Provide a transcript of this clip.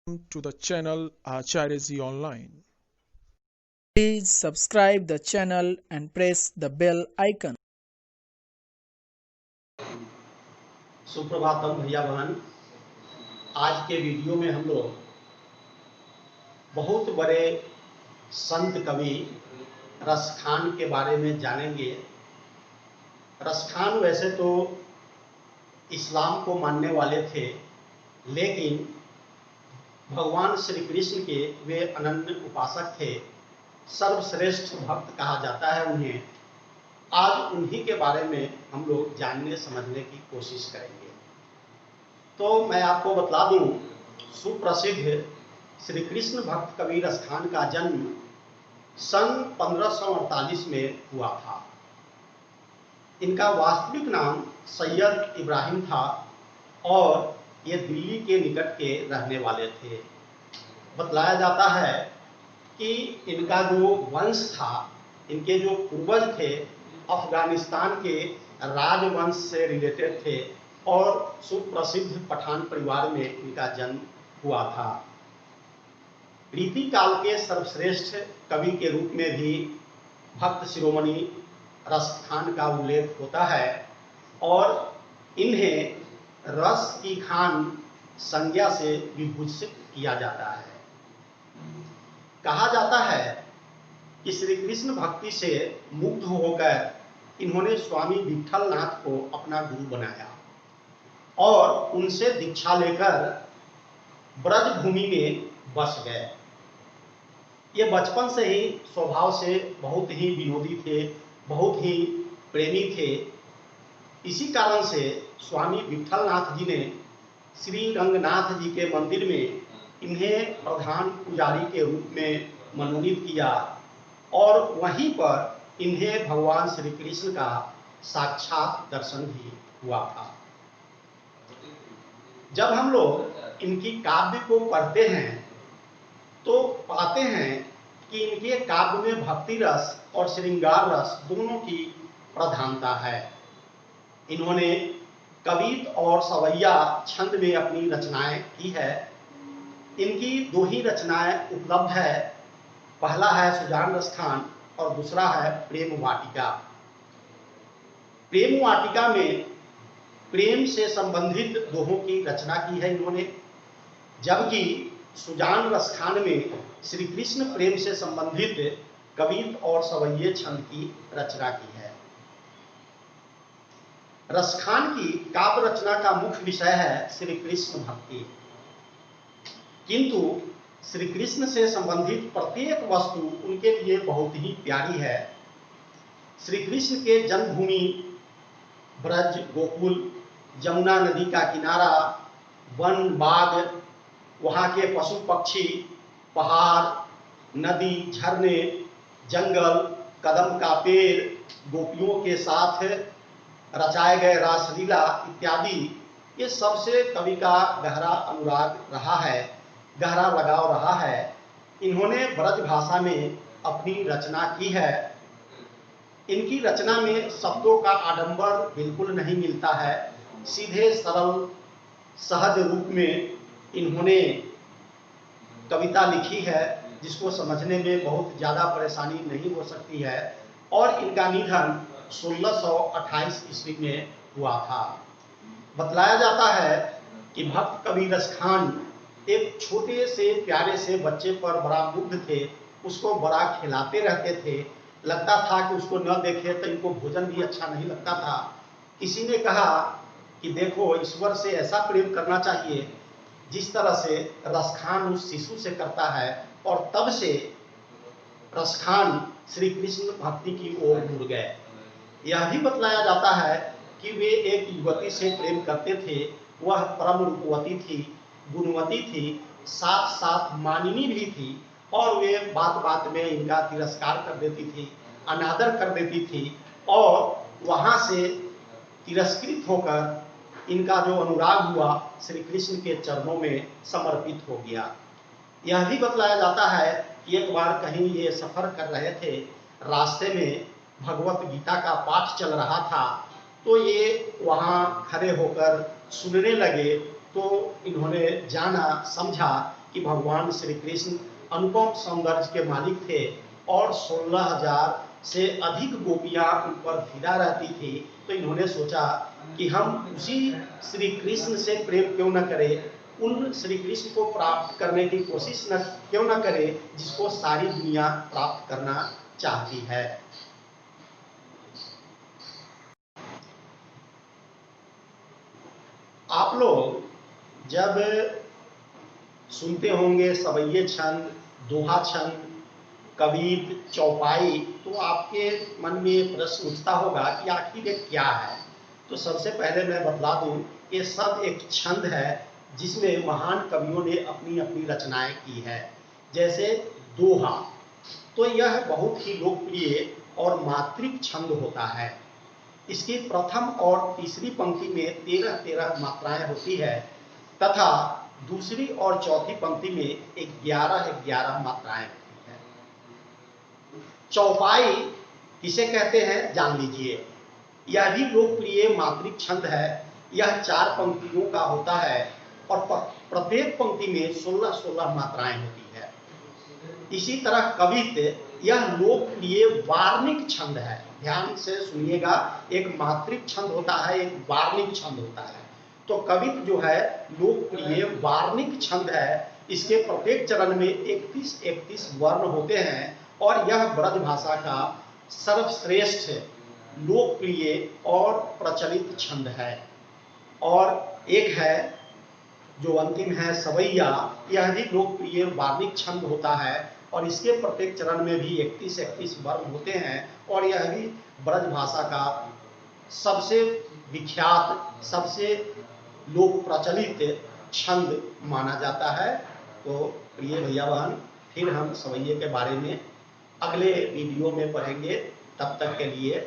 To the channel Acharya Online. Please subscribe the channel and press the bell icon. Suprabhatam भैया बहन। आज के video में हम लोग बहुत बड़े संत कवि रसखान के बारे में जानेंगे। रसखान वैसे तो इस्लाम को मानने वाले थे, लेकिन भगवान श्री कृष्ण के वे अनन्य उपासक थे। सर्वश्रेष्ठ भक्त कहा जाता है उन्हें। आज उन्हीं के बारे में हम लोग जानने समझने की कोशिश करेंगे। तो मैं आपको बतला दूं, सुप्रसिद्ध श्री कृष्ण भक्त कवि रसखान का जन्म सन 1548 में हुआ था। इनका वास्तविक नाम सैयद इब्राहिम था और ये दिल्ली के निकट के रहने वाले थे। बतलाया जाता है कि इनका जो वंश था, इनके जो पूर्वज थे, अफगानिस्तान के राजवंश से रिलेटेड थे और सुप्रसिद्ध पठान परिवार में इनका जन्म हुआ था। रीति काल के सर्वश्रेष्ठ कवि के रूप में भी भक्त शिरोमणि रसखान का उल्लेख होता है और इन्हें रस की खान संज्ञा से विभूषित किया जाता है। कहा जाता है कि श्री कृष्ण भक्ति से मुग्ध होकर इन्होंने स्वामी विट्ठलनाथ को अपना गुरु बनाया और उनसे दीक्षा लेकर ब्रज भूमि में बस गए। ये बचपन से ही स्वभाव से बहुत ही विनोदी थे, बहुत ही प्रेमी थे। इसी कारण से स्वामी विट्ठलनाथ जी ने श्री रंगनाथ जी के मंदिर में इन्हें प्रधान पुजारी के रूप में मनोनीत किया और वहीं पर इन्हें भगवान श्री कृष्ण का साक्षात दर्शन भी हुआ था। जब हम लोग इनकी काव्य को पढ़ते हैं तो पाते हैं कि इनके काव्य में भक्ति रस और श्रृंगार रस दोनों की प्रधानता है। इन्होंने कवित और सवैया छंद में अपनी रचनाएं की है। इनकी दो ही रचनाएं उपलब्ध है। पहला है सुजान रसखान और दूसरा है प्रेम वाटिका। प्रेम वाटिका में प्रेम से संबंधित दोहों की रचना की है इन्होंने, जबकि सुजान रसखान में श्री कृष्ण प्रेम से संबंधित कवित और सवैये छंद की रचना की है। रसखान की काव्य रचना का मुख्य विषय है श्री कृष्ण भक्ति, किंतु श्री कृष्ण से संबंधित प्रत्येक वस्तु उनके लिए बहुत ही प्यारी है। श्री कृष्ण के जन्मभूमि ब्रज, गोकुल, यमुना नदी का किनारा, वन, बाग, वहाँ के पशु पक्षी, पहाड़, नदी, झरने, जंगल, कदम का पेड़, गोपियों के साथ रचाए गए रासलीला इत्यादि, ये सबसे कवि का गहरा अनुराग रहा है, गहरा लगाव रहा है। इन्होंने ब्रज भाषा में अपनी रचना की है। इनकी रचना में शब्दों का आडंबर बिल्कुल नहीं मिलता है। सीधे सरल सहज रूप में इन्होंने कविता लिखी है, जिसको समझने में बहुत ज़्यादा परेशानी नहीं हो सकती है। और इनका निधन 1628 ईस्वी में हुआ था। बतलाया जाता है कि भक्त कवि रसखान एक छोटे से प्यारे से बच्चे पर बड़ा मुग्ध थे, उसको बड़ा खिलाते रहते थे। लगता था कि उसको न देखे तो इनको भोजन भी अच्छा नहीं लगता था। किसी ने कहा कि देखो, ईश्वर से ऐसा प्रेम करना चाहिए जिस तरह से रसखान उस शिशु से करता है, और तब से रसखान श्री कृष्ण भक्ति की ओर मुड़ गए। यह भी बतलाया जाता है कि वे एक युवती से प्रेम करते थे। वह परम रूपवती थी, गुणवती थी, साथ साथ मानिनी भी थी, और वे बात बात में इनका तिरस्कार कर देती थी, अनादर कर देती थी, और वहाँ से तिरस्कृत होकर इनका जो अनुराग हुआ श्री कृष्ण के चरणों में समर्पित हो गया। यह भी बतलाया जाता है कि एक बार कहीं ये सफर कर रहे थे, रास्ते में भगवत गीता का पाठ चल रहा था, तो ये वहाँ खड़े होकर सुनने लगे। तो इन्होंने जाना, समझा कि भगवान श्री कृष्ण अनुपम सौंदर्य के मालिक थे और 16,000 से अधिक गोपियां उन पर फिदा रहती थी। तो इन्होंने सोचा कि हम उसी श्री कृष्ण से प्रेम क्यों न करें, उन श्री कृष्ण को प्राप्त करने की कोशिश क्यों न करें जिसको सारी दुनिया प्राप्त करना चाहती है। आप लोग जब सुनते होंगे सवैये छंद, दोहा छंद, कवित, चौपाई, तो आपके मन में प्रश्न उठता होगा कि आखिर ये क्या है। तो सबसे पहले मैं बतला दूं, ये सब एक छंद है जिसमें महान कवियों ने अपनी अपनी रचनाएं की है। जैसे दोहा, तो यह बहुत ही लोकप्रिय और मात्रिक छंद होता है। इसकी प्रथम और तीसरी पंक्ति में 13-13 मात्राएं होती है तथा दूसरी और चौथी पंक्ति में 11-11 मात्राएं होती है। चौपाई किसे कहते हैं जान लीजिए। यह भी लोकप्रिय मात्रिक छंद है। यह 4 पंक्तियों का होता है और प्रत्येक पंक्ति में 16-16 मात्राएं होती है। इसी तरह कवित, यह लोकप्रिय वार्णिक छंद है। ध्यान से सुनिएगा, एक मात्रिक छंद होता है, एक वार्णिक छंद होता है। तो कवित जो है लोकप्रिय वार्णिक छंद है। इसके प्रत्येक चरण में 31-31 वर्ण होते हैं और यह ब्रज भाषा का सर्वश्रेष्ठ, लोकप्रिय और प्रचलित छंद है। और एक है जो अंतिम है सवैया, यह भी लोकप्रिय वार्णिक छंद होता है और इसके प्रत्येक चरण में भी 31-31 वर्ण होते हैं और यह भी ब्रज भाषा का सबसे विख्यात, सबसे लोक प्रचलित छंद माना जाता है। तो प्रिय भैया बहन, फिर हम सवैये के बारे में अगले वीडियो में पढ़ेंगे। तब तक के लिए